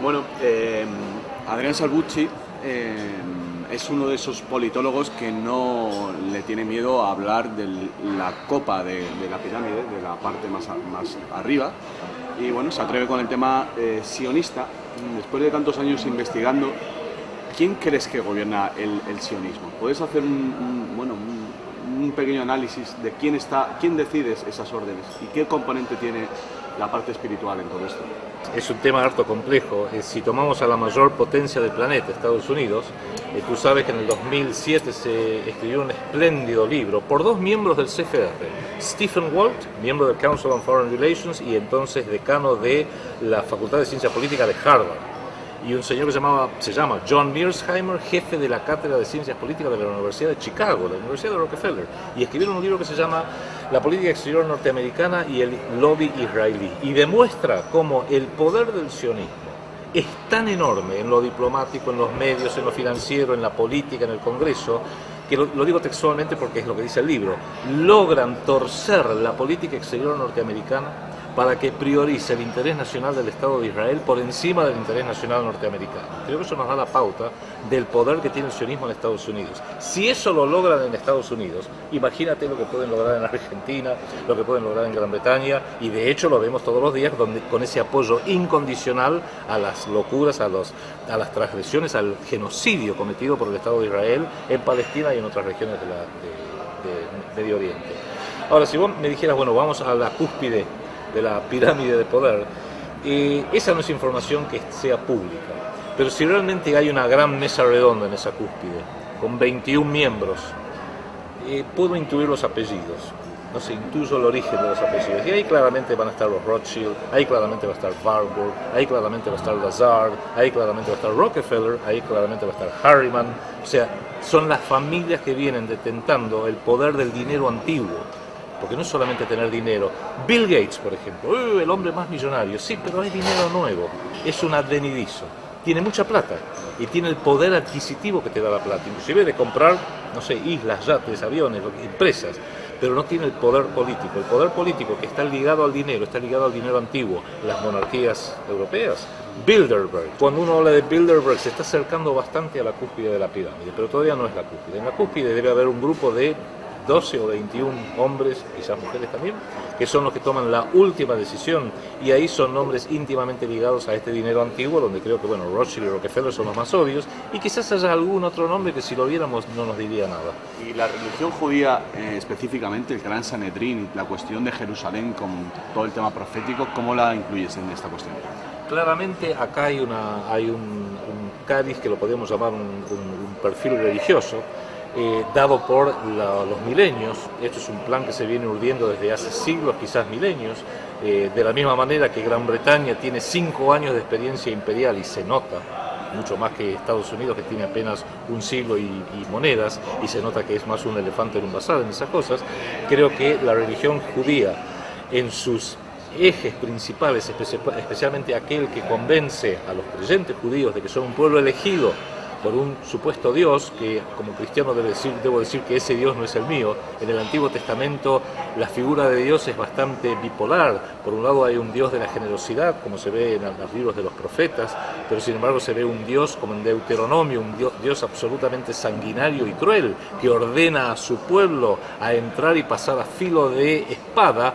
Bueno, Adrián Salvucci es uno de esos politólogos que no le tiene miedo a hablar de la copa de la pirámide, de la parte más arriba, y bueno, se atreve con el tema sionista. Después de tantos años investigando, ¿quién crees que gobierna el sionismo? ¿Puedes hacer un pequeño análisis de quién decide esas órdenes y qué componente tiene la parte espiritual en todo esto? Es un tema harto complejo. Si tomamos a la mayor potencia del planeta, Estados Unidos, tú sabes que en el 2007 se escribió un espléndido libro por dos miembros del CFR, Stephen Walt, miembro del Council on Foreign Relations y entonces decano de la Facultad de Ciencia Política de Harvard, y un señor que se llama John Mearsheimer, jefe de la Cátedra de Ciencias Políticas de la Universidad de Chicago, la Universidad de Rockefeller, y escribieron un libro que se llama La política exterior norteamericana y el lobby israelí, y demuestra cómo el poder del sionismo es tan enorme en lo diplomático, en los medios, en lo financiero, en la política, en el Congreso, que lo digo textualmente porque es lo que dice el libro, logran torcer la política exterior norteamericana para que priorice el interés nacional del Estado de Israel por encima del interés nacional norteamericano. Creo que eso nos da la pauta del poder que tiene el sionismo en Estados Unidos. Si eso lo logran en Estados Unidos, imagínate lo que pueden lograr en Argentina, lo que pueden lograr en Gran Bretaña, y de hecho lo vemos todos los días con ese apoyo incondicional a las locuras, a las transgresiones, al genocidio cometido por el Estado de Israel en Palestina y en otras regiones de Medio Oriente. Ahora, si vos me dijeras, bueno, vamos a la cúspide de la pirámide de poder, esa no es información que sea pública, pero si realmente hay una gran mesa redonda en esa cúspide, con 21 miembros, puedo intuir los apellidos, no sé, intuyo el origen de los apellidos, y ahí claramente van a estar los Rothschild, ahí claramente va a estar Warburg, ahí claramente va a estar Lazard, ahí claramente va a estar Rockefeller, ahí claramente va a estar Harriman, o sea, son las familias que vienen detentando el poder del dinero antiguo. Porque no es solamente tener dinero. Bill Gates, por ejemplo, el hombre más millonario, sí, pero hay dinero nuevo, es un advenedizo, tiene mucha plata y tiene el poder adquisitivo que te da la plata, inclusive de comprar, no sé, islas, yates, aviones, empresas, pero no tiene el poder político que está ligado al dinero antiguo, las monarquías europeas. Bilderberg, cuando uno habla de Bilderberg se está acercando bastante a la cúspide de la pirámide, pero todavía no es la cúspide. En la cúspide debe haber un grupo de 12 o 21 hombres, quizás mujeres también, que son los que toman la última decisión, y ahí son nombres íntimamente ligados a este dinero antiguo, donde creo que, bueno, Rothschild y Rockefeller son los más obvios, y quizás haya algún otro nombre que si lo viéramos no nos diría nada. Y la religión judía, específicamente el Gran Sanedrín, la cuestión de Jerusalén con todo el tema profético, ¿cómo la incluyes en esta cuestión? Claramente acá hay un cariz que lo podemos llamar un perfil religioso, dado por los milenios. Esto es un plan que se viene urdiendo desde hace siglos, quizás milenios, de la misma manera que Gran Bretaña tiene 5 años de experiencia imperial y se nota, mucho más que Estados Unidos, que tiene apenas un siglo y monedas, y se nota que es más un elefante en un bazar en esas cosas. Creo que la religión judía, en sus ejes principales, especialmente aquel que convence a los creyentes judíos de que son un pueblo elegido por un supuesto Dios, que como cristiano debo decir que ese Dios no es el mío. En el Antiguo Testamento la figura de Dios es bastante bipolar. Por un lado hay un Dios de la generosidad, como se ve en los libros de los profetas, pero sin embargo se ve un Dios, como en Deuteronomio, un Dios absolutamente sanguinario y cruel, que ordena a su pueblo a entrar y pasar a filo de espada,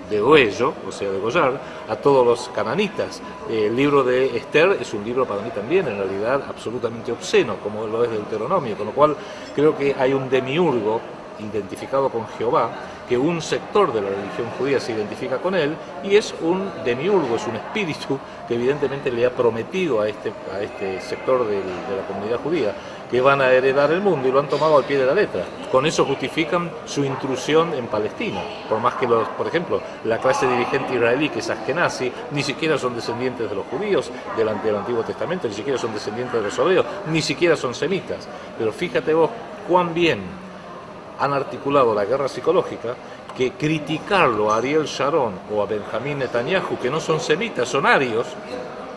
de degüello, o sea, degollar a todos los cananitas. El libro de Esther es un libro para mí también, en realidad, absolutamente obsceno, como lo es Deuteronomio, con lo cual creo que hay un demiurgo identificado con Jehová, que un sector de la religión judía se identifica con él, y es un demiurgo, es un espíritu que evidentemente le ha prometido a este sector de la comunidad judía que van a heredar el mundo, y lo han tomado al pie de la letra. Con eso justifican su intrusión en Palestina, por más que por ejemplo, la clase dirigente israelí, que es Askenazi, ni siquiera son descendientes de los judíos del Antiguo Testamento, ni siquiera son descendientes de los hebreos, ni siquiera son semitas. Pero fíjate vos cuán bien han articulado la guerra psicológica, que criticarlo a Ariel Sharon o a Benjamín Netanyahu, que no son semitas, son arios,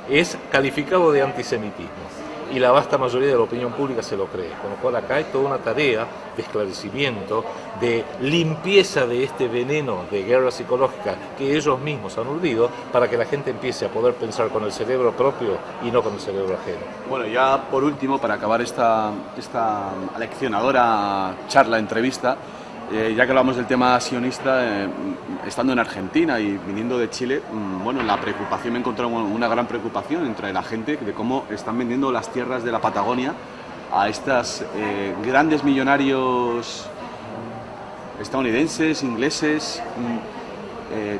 es calificado de antisemitismo. y la vasta mayoría de la opinión pública se lo cree. Con lo cual acá hay toda una tarea de esclarecimiento, de limpieza de este veneno de guerra psicológica que ellos mismos han urdido, para que la gente empiece a poder pensar con el cerebro propio y no con el cerebro ajeno. Bueno, ya por último, para acabar esta aleccionadora charla, entrevista, ya que hablamos del tema sionista, estando en Argentina y viniendo de Chile, bueno, la preocupación, me he encontrado una gran preocupación entre la gente de cómo están vendiendo las tierras de la Patagonia a estos grandes millonarios estadounidenses, ingleses,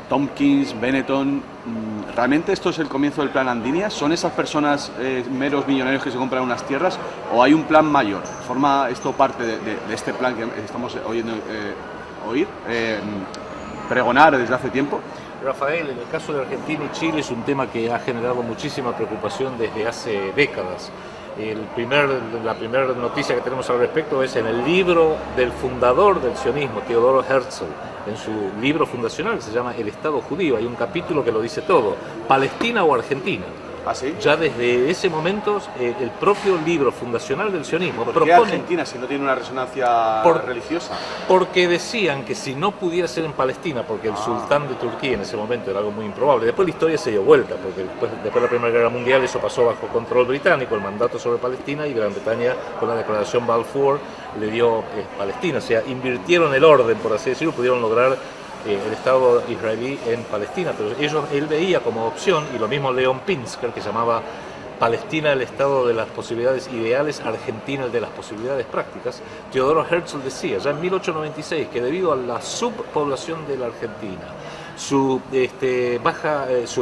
Tompkins, Benetton. ¿Realmente esto es el comienzo del plan Andinia? ¿Son esas personas meros millonarios que se compran unas tierras o hay un plan mayor? ¿Forma esto parte de este plan que estamos oyendo pregonar desde hace tiempo? Rafael, en el caso de Argentina y Chile es un tema que ha generado muchísima preocupación desde hace décadas. La primera noticia que tenemos al respecto es en el libro del fundador del sionismo, Theodor Herzl, en su libro fundacional que se llama El Estado Judío. Hay un capítulo que lo dice todo: Palestina o Argentina. ¿Ah, sí? Ya desde ese momento, el propio libro fundacional del sionismo ¿Por qué Argentina si no tiene una resonancia religiosa? Porque decían que si no pudiera ser en Palestina, porque el sultán de Turquía en ese momento era algo muy improbable. Después la historia se dio vuelta, porque después de la Primera Guerra Mundial eso pasó bajo control británico, el mandato sobre Palestina, y Gran Bretaña con la declaración Balfour le dio Palestina. O sea, invirtieron el orden, por así decirlo, pudieron lograr el Estado israelí en Palestina, pero él veía como opción, y lo mismo Leon Pinsker, que llamaba Palestina el estado de las posibilidades ideales, Argentina el de las posibilidades prácticas. Theodor Herzl decía ya en 1896 que debido a la subpoblación de la Argentina, su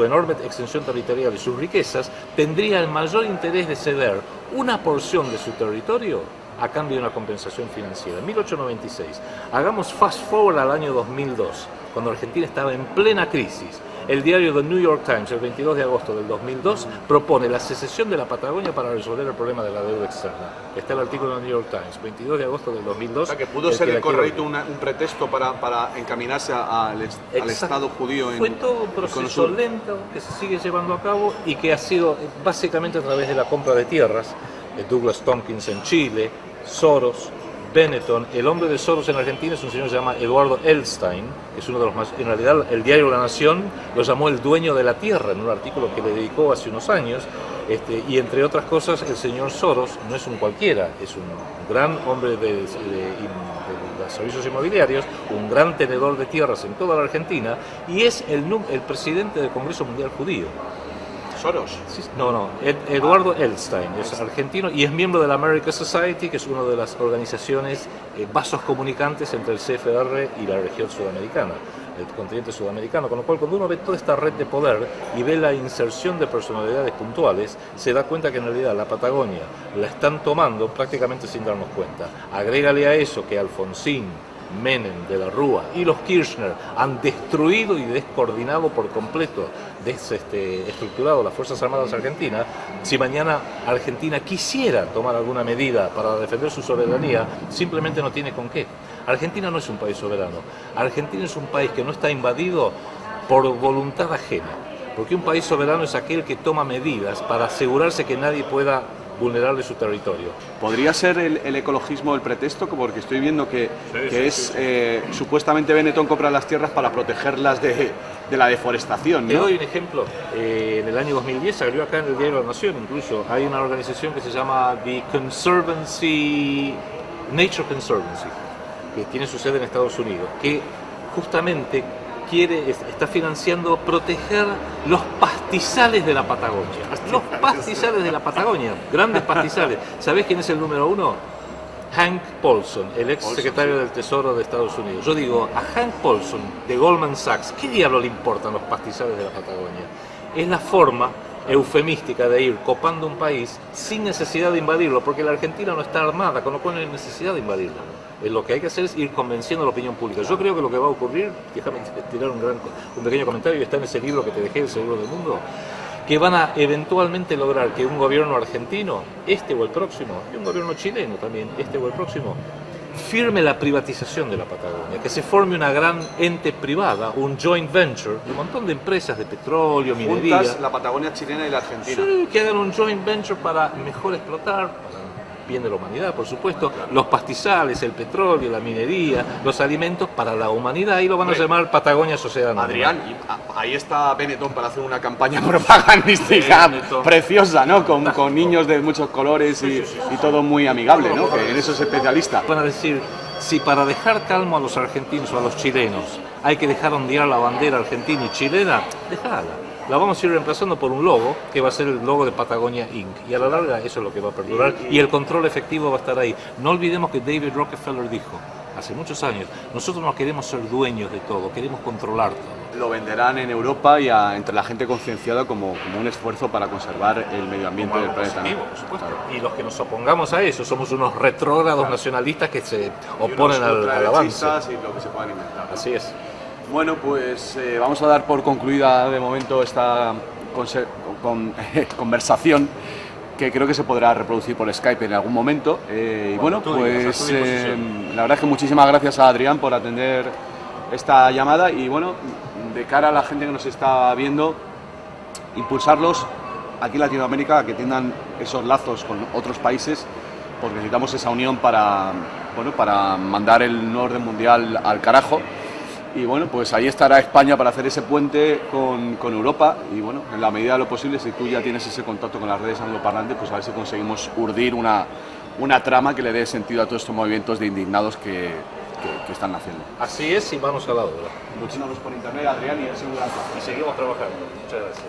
enorme extensión territorial y sus riquezas, tendría el mayor interés de ceder una porción de su territorio a cambio de una compensación financiera. En 1896, hagamos fast forward al año 2002, cuando Argentina estaba en plena crisis. El diario The New York Times, el 22 de agosto del 2002, propone la secesión de la Patagonia para resolver el problema de la deuda externa. Está el artículo de The New York Times, 22 de agosto del 2002. O sea, que pudo ser el correcto un pretesto para encaminarse al Estado judío. Fue todo un proceso lento que se sigue llevando a cabo y que ha sido básicamente a través de la compra de tierras. Douglas Tompkins en Chile, Soros, Benetton. El hombre de Soros en Argentina es un señor que se llama Eduardo Elstein, que es uno de los más... En realidad, el diario La Nación lo llamó el dueño de la tierra en un artículo que le dedicó hace unos años. Y entre otras cosas, el señor Soros no es un cualquiera, es un gran hombre de los servicios inmobiliarios, un gran tenedor de tierras en toda la Argentina, y es el presidente del Congreso Mundial Judío. ¿Soros? Sí, no, Eduardo Elstein es argentino y es miembro de la American Society, que es una de las organizaciones vasos comunicantes entre el CFR y la región sudamericana, el continente sudamericano, con lo cual cuando uno ve toda esta red de poder y ve la inserción de personalidades puntuales, se da cuenta que en realidad la Patagonia la están tomando prácticamente sin darnos cuenta. Agrégale a eso que Alfonsín, Menem, de la Rúa y los Kirchner han destruido y descoordinado por completo, estructurado las Fuerzas Armadas Argentinas. Si mañana Argentina quisiera tomar alguna medida para defender su soberanía, simplemente no tiene con qué. Argentina no es un país soberano. Argentina es un país que no está invadido por voluntad ajena, porque un país soberano es aquel que toma medidas para asegurarse que nadie pueda vulnerarle su territorio. ¿Podría ser el ecologismo el pretexto? Porque estoy viendo que supuestamente Benetton compra las tierras para protegerlas de la deforestación, ¿no? Te doy un ejemplo. En el año 2010 salió acá en el diario La Nación, incluso hay una organización que se llama The Nature Conservancy, que tiene su sede en Estados Unidos, que justamente está financiando proteger los pastizales de la Patagonia. Los pastizales de la Patagonia, grandes pastizales. ¿Sabés quién es el número uno? Hank Paulson, el ex secretario del Tesoro de Estados Unidos. Yo digo, a Hank Paulson de Goldman Sachs, ¿qué diablo le importan los pastizales de la Patagonia? Es la forma eufemística de ir copando un país sin necesidad de invadirlo, porque la Argentina no está armada, con lo cual no hay necesidad de invadirlo. Lo que hay que hacer es ir convenciendo a la opinión pública. Yo creo que lo que va a ocurrir, déjame tirar un pequeño comentario, está en ese libro que te dejé, El Seguro del Mundo, que van a eventualmente lograr que un gobierno argentino, este o el próximo, y un gobierno chileno también, este o el próximo, firme la privatización de la Patagonia, que se forme una gran ente privada, un joint venture, de un montón de empresas de petróleo, minería. Juntas la Patagonia chilena y la argentina. Sí, que hagan un joint venture para mejor explotar, para bien de la humanidad, por supuesto, los pastizales, el petróleo, la minería, los alimentos para la humanidad, y lo van a llamar Patagonia Sociedad Anónima. Adrián, ahí está Benetton para hacer una campaña propagandística preciosa, ¿no? Con niños de muchos colores y todo muy amigable, ¿no? Que en eso es especialista. Van a decir, si para dejar calmo a los argentinos o a los chilenos hay que dejar ondear la bandera argentina y chilena, déjala. La vamos a ir reemplazando por un logo, que va a ser el logo de Patagonia Inc. Y a la larga eso es lo que va a perdurar, y el control efectivo va a estar ahí. No olvidemos que David Rockefeller dijo, hace muchos años, nosotros no queremos ser dueños de todo, queremos controlar todo. Lo venderán en Europa y entre la gente concienciada como un esfuerzo para conservar el medio ambiente del planeta, ¿no? Por supuesto. Claro. Y los que nos opongamos a eso somos unos retrógrados nacionalistas que se oponen al avance. Y lo que se puedan inventar. Así es. Bueno, pues vamos a dar por concluida de momento esta conversación, que creo que se podrá reproducir por Skype en algún momento. Y bueno, pues la verdad es que muchísimas gracias a Adrián por atender esta llamada, y bueno, de cara a la gente que nos está viendo, impulsarlos aquí en Latinoamérica a que tengan esos lazos con otros países, porque necesitamos esa unión para mandar el nuevo orden mundial al carajo. Y bueno, pues ahí estará España para hacer ese puente con Europa, y bueno, en la medida de lo posible, si tú ya tienes ese contacto con las redes angloparlantes, pues a ver si conseguimos urdir una trama que le dé sentido a todos estos movimientos de indignados que están naciendo. Así es, y manos a la obra. Muchísimas gracias por internet, Adrián, y ha sido un gran placer. Y seguimos trabajando. Muchas gracias.